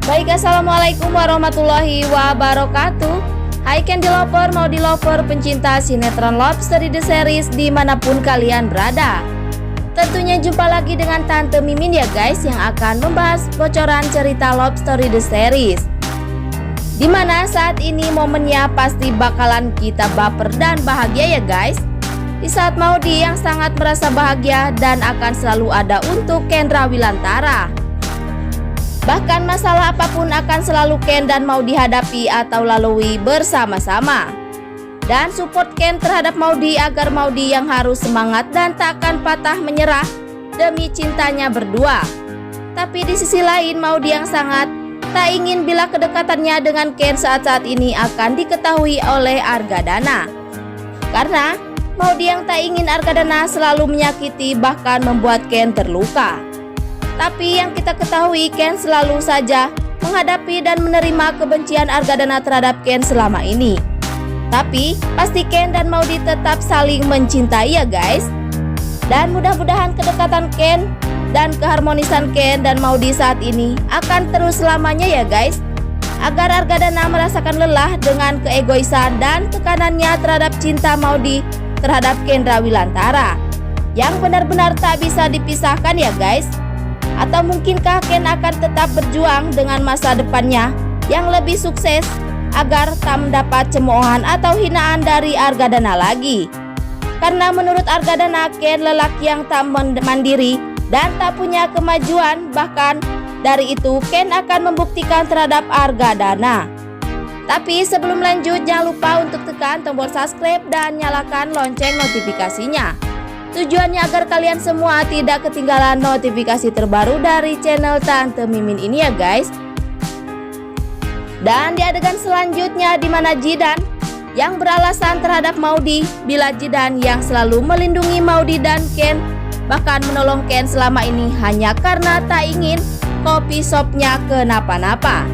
Baik, assalamualaikum warahmatullahi wabarakatuh. Hai Candy Lover, Maudi Lover, pencinta sinetron Love Story The Series dimanapun kalian berada. Tentunya jumpa lagi dengan Tante Mimin ya guys, yang akan membahas bocoran cerita Love Story The Series, dimana saat ini momennya pasti bakalan kita baper dan bahagia ya guys. Di saat Maudi yang sangat merasa bahagia dan akan selalu ada untuk Kendra Wilantara. Bahkan masalah apapun akan selalu Ken dan Maudi hadapi atau lalui bersama-sama. Dan support Ken terhadap Maudi agar Maudi yang harus semangat dan tak akan patah menyerah demi cintanya berdua. Tapi di sisi lain Maudi yang sangat tak ingin bila kedekatannya dengan Ken saat-saat ini akan diketahui oleh Argadana. Karena Maudi yang tak ingin Argadana selalu menyakiti bahkan membuat Ken terluka. Tapi yang kita ketahui, Ken selalu saja menghadapi dan menerima kebencian Argadana terhadap Ken selama ini. Tapi pasti Ken dan Maudi tetap saling mencintai ya guys. Dan mudah-mudahan kedekatan Ken dan keharmonisan Ken dan Maudi saat ini akan terus selamanya ya guys. Agar Argadana merasakan lelah dengan keegoisan dan tekanannya terhadap cinta Maudi terhadap Kendra Wilantara, yang benar-benar tak bisa dipisahkan ya guys. Atau mungkinkah Ken akan tetap berjuang dengan masa depannya yang lebih sukses agar tak mendapat cemoohan atau hinaan dari Argadana lagi? Karena menurut Argadana, Ken lelaki yang tak mandiri dan tak punya kemajuan. Bahkan dari itu Ken akan membuktikan terhadap Argadana. Tapi sebelum lanjut, jangan lupa untuk tekan tombol subscribe dan nyalakan lonceng notifikasinya. Tujuannya agar kalian semua tidak ketinggalan notifikasi terbaru dari channel Tante Mimin ini ya guys. Dan di adegan selanjutnya di mana Jidan yang beralasan terhadap Maudi bila Jidan yang selalu melindungi Maudi dan Ken, bahkan menolong Ken selama ini hanya karena tak ingin kopi shopnya kenapa-napa.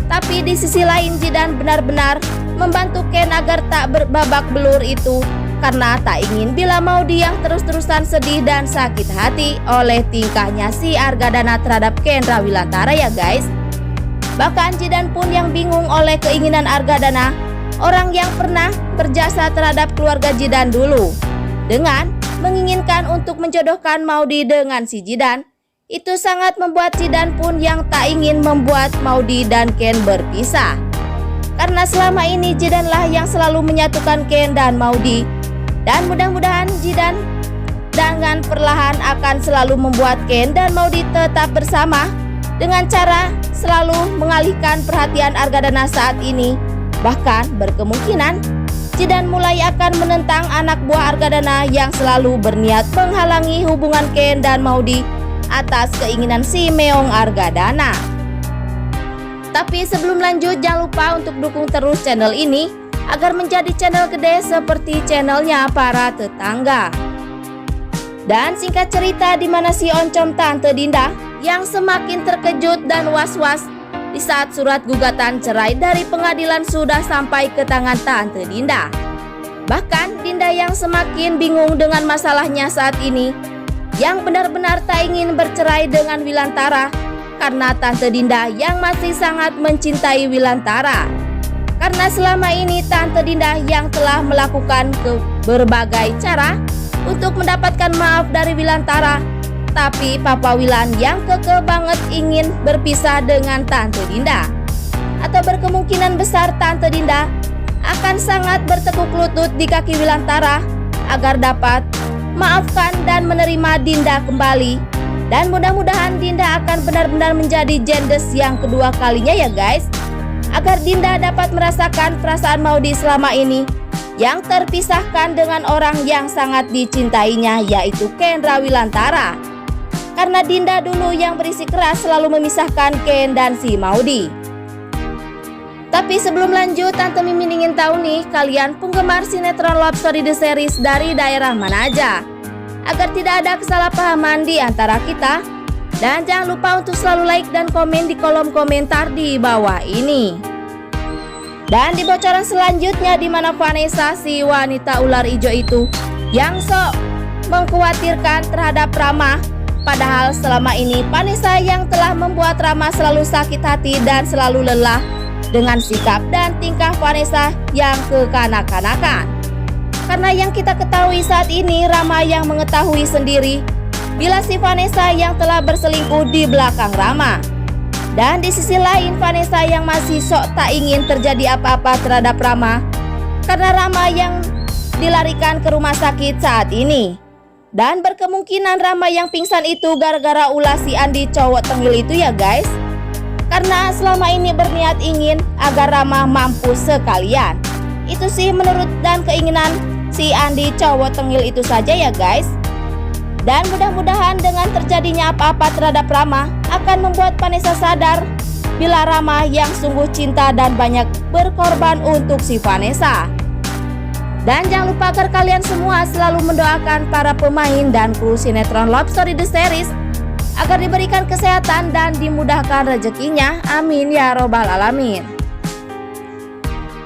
Tapi di sisi lain Jidan benar-benar membantu Ken agar tak berbabak belur itu, karena tak ingin bila Maudi yang terus-terusan sedih dan sakit hati oleh tingkahnya si Argadana terhadap Kendra Wilantara ya guys. Bahkan Jidan pun yang bingung oleh keinginan Argadana, orang yang pernah berjasa terhadap keluarga Jidan dulu, dengan menginginkan untuk menjodohkan Maudi dengan si Jidan. Itu sangat membuat Jidan pun yang tak ingin membuat Maudi dan Ken berpisah. Karena selama ini Jidanlah yang selalu menyatukan Ken dan Maudi. Dan mudah-mudahan Jidan dengan perlahan akan selalu membuat Ken dan Maudi tetap bersama dengan cara selalu mengalihkan perhatian Argadana saat ini. Bahkan berkemungkinan Jidan mulai akan menentang anak buah Argadana yang selalu berniat menghalangi hubungan Ken dan Maudi atas keinginan si Meong Argadana. Tapi sebelum lanjut, jangan lupa untuk dukung terus channel ini agar menjadi channel gede seperti channelnya para tetangga. Dan singkat cerita di mana si oncom Tante Dinda yang semakin terkejut dan was-was di saat surat gugatan cerai dari pengadilan sudah sampai ke tangan Tante Dinda. Bahkan Dinda yang semakin bingung dengan masalahnya saat ini, yang benar-benar tak ingin bercerai dengan Wilantara karena Tante Dinda yang masih sangat mencintai Wilantara. Karena selama ini Tante Dinda yang telah melakukan berbagai cara untuk mendapatkan maaf dari Wilantara, tapi Papa Wilan yang kekeh banget ingin berpisah dengan Tante Dinda. Atau berkemungkinan besar Tante Dinda akan sangat bertekuk lutut di kaki Wilantara agar dapat maafkan dan menerima Dinda kembali. Dan mudah-mudahan Dinda akan benar-benar menjadi jendes yang kedua kalinya ya guys, agar Dinda dapat merasakan perasaan Maudi selama ini yang terpisahkan dengan orang yang sangat dicintainya, yaitu Kendra Wilantara. Karena Dinda dulu yang berisi keras selalu memisahkan Ken dan si Maudi. Tapi sebelum lanjut, Tante Mimin ingin tahu nih, kalian penggemar sinetron Love Story The Series dari daerah mana aja, agar tidak ada kesalahpahaman di antara kita. Dan jangan lupa untuk selalu like dan komen di kolom komentar di bawah ini. Dan di bocoran selanjutnya di mana Vanessa, si wanita ular hijau itu yang sok mengkhawatirkan terhadap Rama, Padahal selama ini Vanessa yang telah membuat Rama selalu sakit hati dan selalu lelah dengan sikap dan tingkah Vanessa yang kekanak-kanakan. Karena yang kita ketahui saat ini Rama yang mengetahui sendiri bila si Vanessa yang telah berselingkuh di belakang Rama. Dan di sisi lain Vanessa yang masih sok tak ingin terjadi apa-apa terhadap Rama karena Rama yang dilarikan ke rumah sakit saat ini. Dan berkemungkinan Rama yang pingsan itu gara-gara ulah si Andi cowok tengil itu ya guys. Karena selama ini berniat ingin agar Rama mampus sekalian. Itu sih menurut dan keinginan si Andi cowok tengil itu saja ya guys. Dan mudah-mudahan dengan terjadinya apa-apa terhadap Rama akan membuat Vanessa sadar bila Rama yang sungguh cinta dan banyak berkorban untuk si Vanessa. Dan jangan lupa agar kalian semua selalu mendoakan para pemain dan kru sinetron Love Story The Series agar diberikan kesehatan dan dimudahkan rezekinya. Amin ya robbal alamin.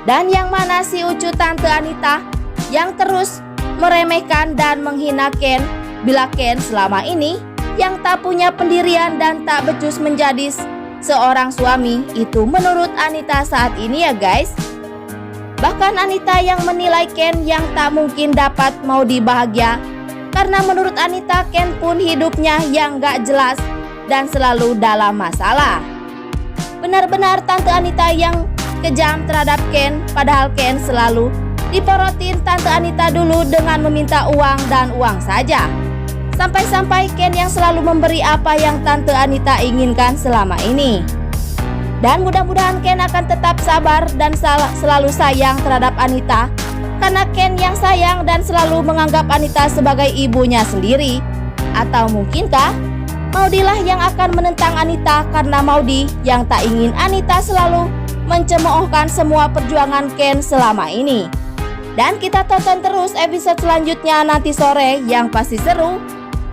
Dan yang mana si Ucu Tante Anita yang terus meremehkan dan menghina Ken bila Ken selama ini yang tak punya pendirian dan tak becus menjadi seorang suami itu menurut Anita saat ini ya guys. Bahkan Anita yang menilai Ken yang tak mungkin dapat mau dibahagia karena menurut Anita Ken pun hidupnya yang gak jelas dan selalu dalam masalah. Benar-benar Tante Anita yang kejam terhadap Ken, padahal Ken selalu diporotin Tante Anita dulu dengan meminta uang dan uang saja. Sampai-sampai Ken yang selalu memberi apa yang Tante Anita inginkan selama ini. Dan mudah-mudahan Ken akan tetap sabar dan selalu sayang terhadap Anita karena Ken yang sayang dan selalu menganggap Anita sebagai ibunya sendiri. Atau mungkinkah Maudilah yang akan menentang Anita karena Maudi yang tak ingin Anita selalu mencemoohkan semua perjuangan Ken selama ini. Dan kita tonton terus episode selanjutnya nanti sore yang pasti seru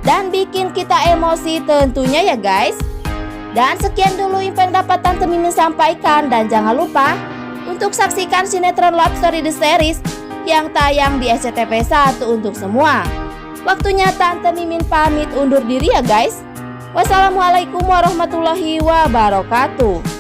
dan bikin kita emosi tentunya ya guys. Dan sekian dulu info yang dapat Tante Mimin sampaikan. Dan jangan lupa untuk saksikan sinetron Love Story The Series yang tayang di SCTV 1 untuk semua. Waktunya Tante Mimin pamit undur diri ya guys. Wassalamualaikum warahmatullahi wabarakatuh.